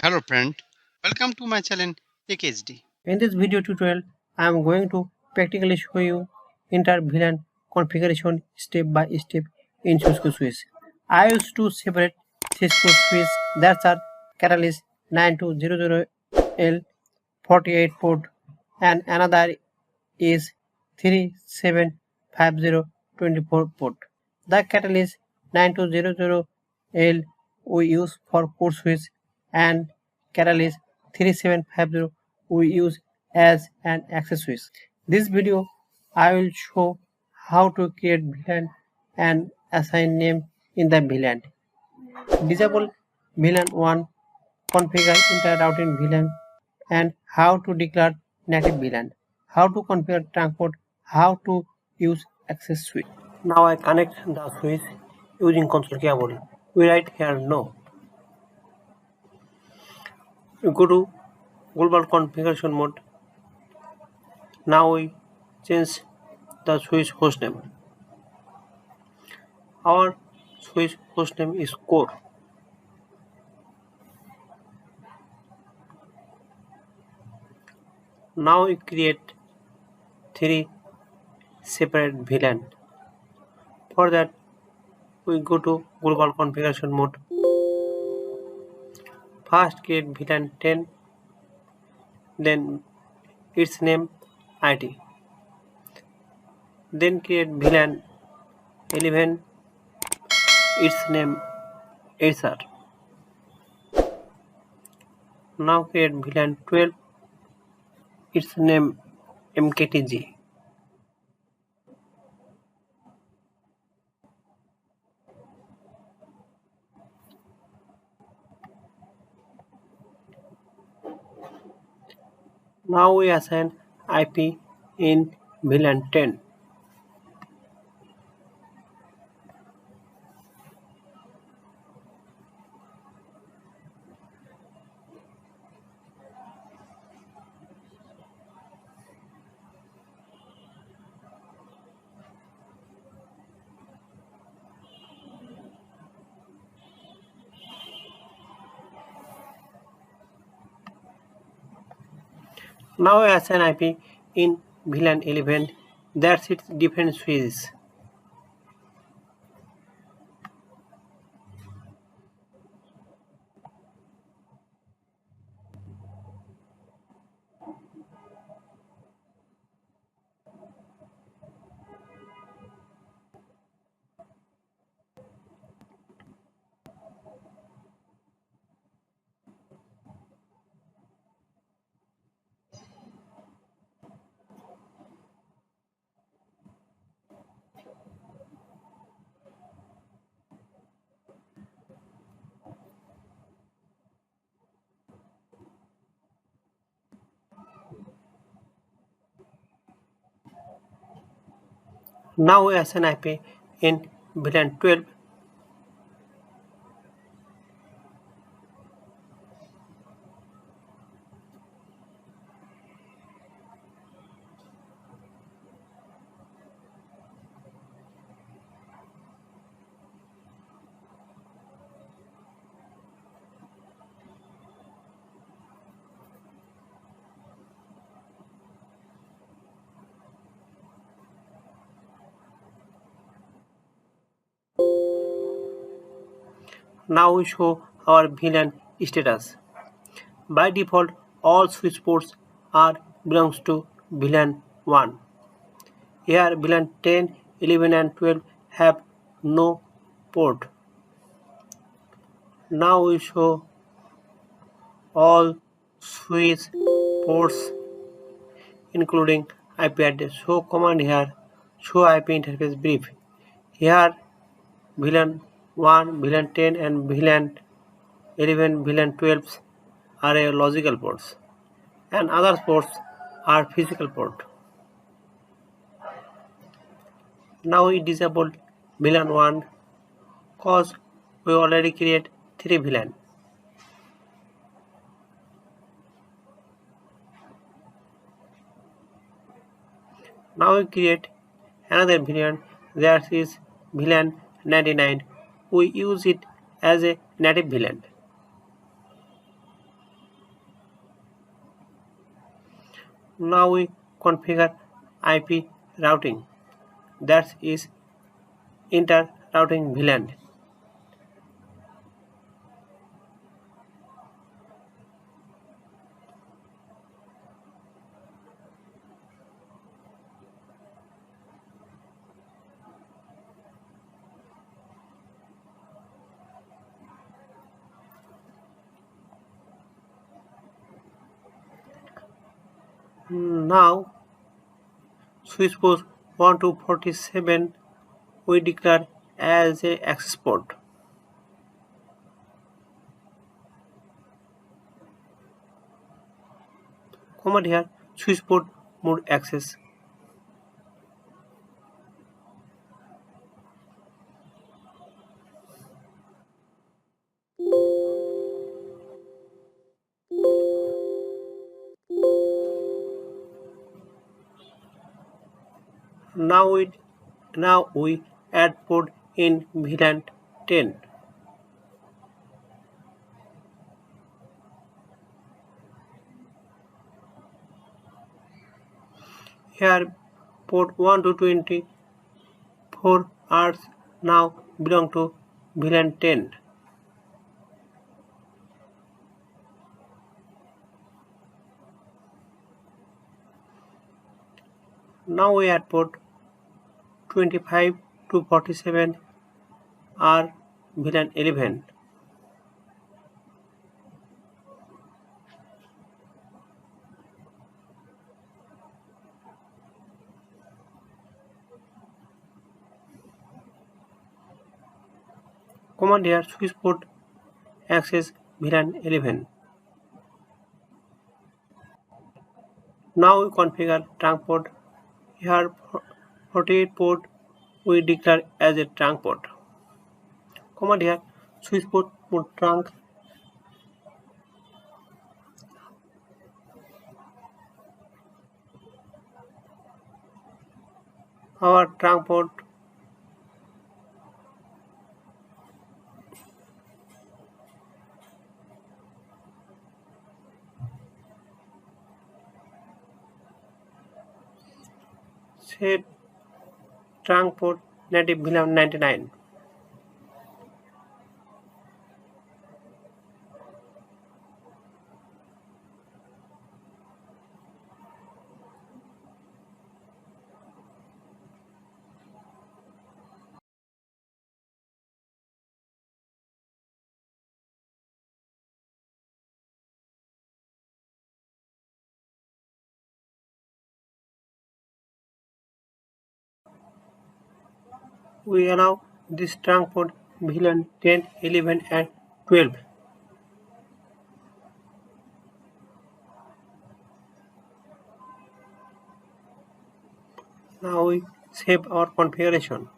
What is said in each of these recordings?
Hello friend, welcome to my channel EXEC. In this video tutorial, I am going to practically show you entire VLAN configuration step by step in Cisco switch. I used to separate Cisco switch that are Catalyst 9200L 48 port and another is 375024 port. The Catalyst 9200L we use for core switch and Catalyst 3750 we use as an access switch. This video I will show how to create VLAN and assign name in the VLAN. Disable VLAN 1, configure inter-routing VLAN and how to declare native VLAN, how to configure transport, how to use access switch. Now I connect the switch using console cable. We write here no. We go to global configuration mode. Now we change the switch hostname. Our switch hostname is core. Now we create 3 separate VLAN. For that, we go to global configuration mode. First create VLAN 10, then its name ID. Then create VLAN 11, its name HR. Now create VLAN 12, its name MKTG. Now we assign IP in VLAN 10. Now we assign IP in VLAN 11. That's its different switches. Now we assign IP in VLAN 12. Now we show our VLAN status. By default, all switch ports are belongs to VLAN 1. Here VLAN 10, 11 and 12 have no port. Now we show all switch ports including IP address. Show command here, show IP interface brief. Here VLAN 1, VLAN 10 and VLAN 11, VLAN 12 are a logical ports and other ports are physical port. Now we disable VLAN 1 cause we already create 3 VLAN. Now we create another VLAN, that is VLAN 99. We use it as a native VLAN. Now we configure IP routing, that is inter-routing VLAN. Now switch port 1 to 47 we declare as a access port. Command here switch port mode access. Now we add port in VLAN 10. Here port 1 to 24 are now belong to VLAN 10. Now we add port 25 to 47 are VLAN 11. Command here switch port access VLAN 11. Now we configure trunk port. Here 48 port we declare as a trunk port. Command here switch port mode trunk. Our trunk port set trunk port native VLAN 99. We allow this trunk port VLAN 10, 11 and 12. Now we save our configuration.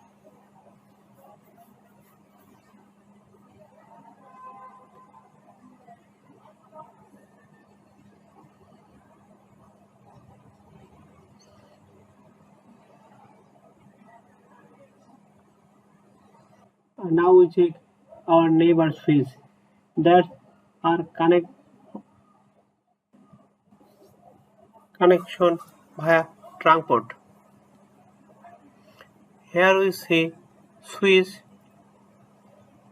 Now we check our neighbor switch that are connection via trunk port. Here we see switch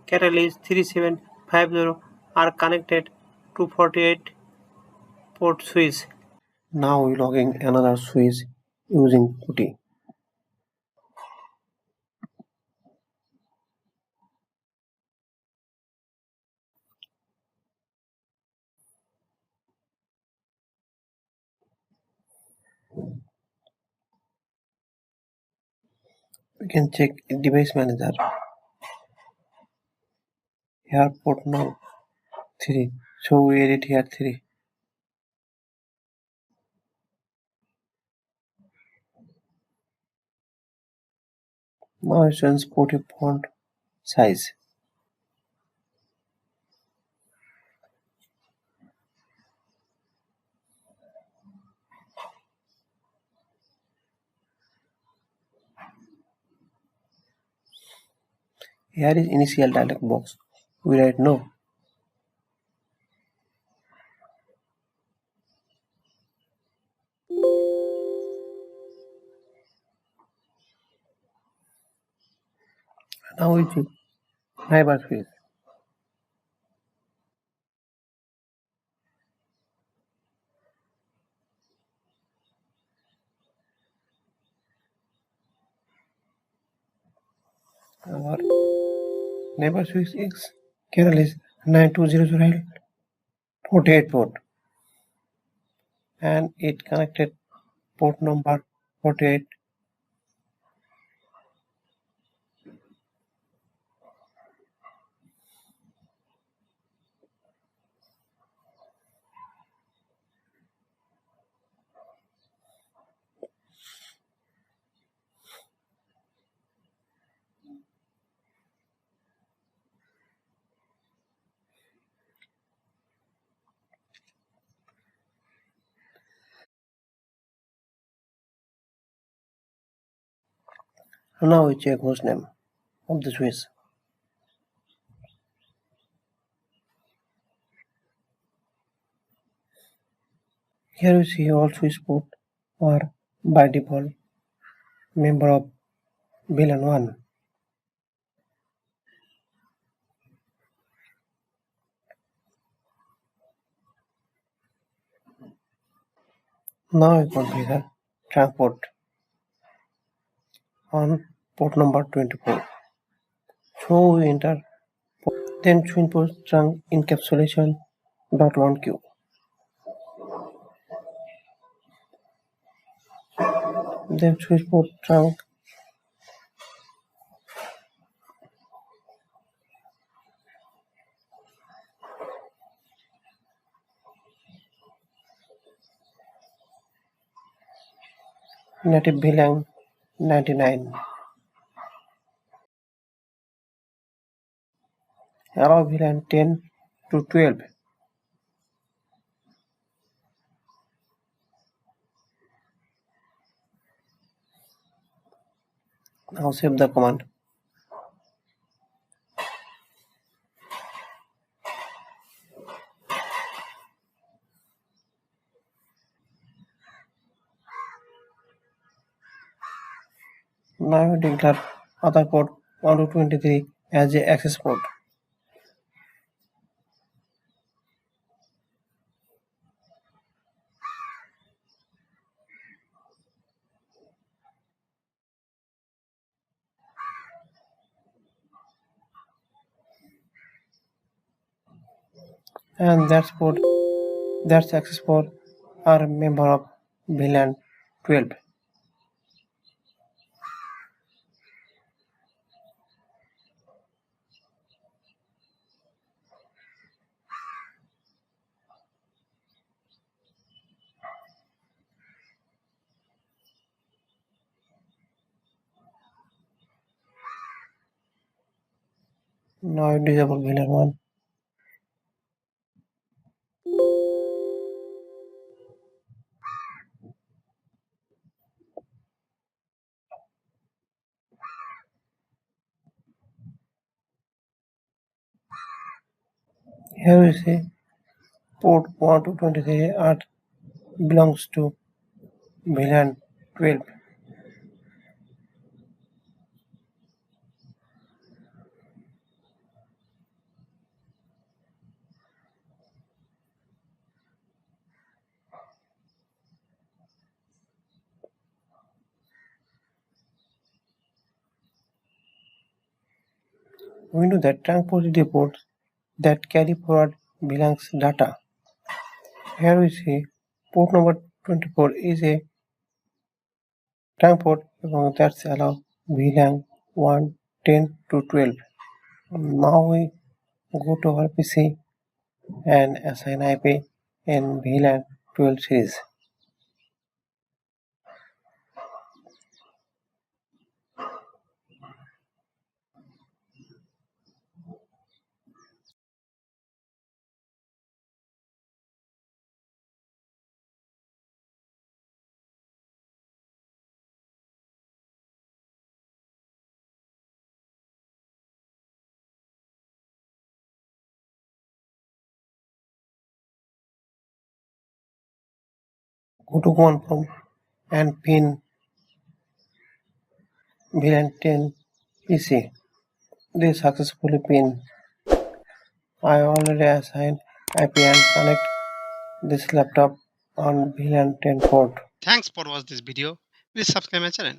catalyst 3750 are connected to 48 port switch. Now we logging another switch using PuTTY. We can check device manager. Here port now 3. So we edit here 3. Now I change port font size. Here is initial dialog box. We write no. Now we check neighbor switch. Our neighbor switch is Kerala is 9200 48 port and it connected port number 48. Now we check host name of the switch. Here we see all switch port are by default member of VLAN-1. Now we configure transport on port number 24. So we enter then switch port trunk encapsulation .1q. Then switch port trunk native VLAN 99. Allow VLAN 10 to 12. Now save the command. Now we declare other port 1 to 23 as a access port. And that's access port are a member of VLAN 12. Now we disable VLAN 1. Here we see port 1 to 23 belongs to VLAN 12. We know that trunk port is the port that carry forward VLAN's data. Here we see port number 24 is a trunk port that allows VLAN 1, 10 to 12. Now we go to our PC and assign IP in VLAN 12 series. Go to confirm and pin VLAN 10 PC. this successfully pin. I already assigned IP and connect this laptop on VLAN 10 port. Thanks for watching this video. Please subscribe my channel.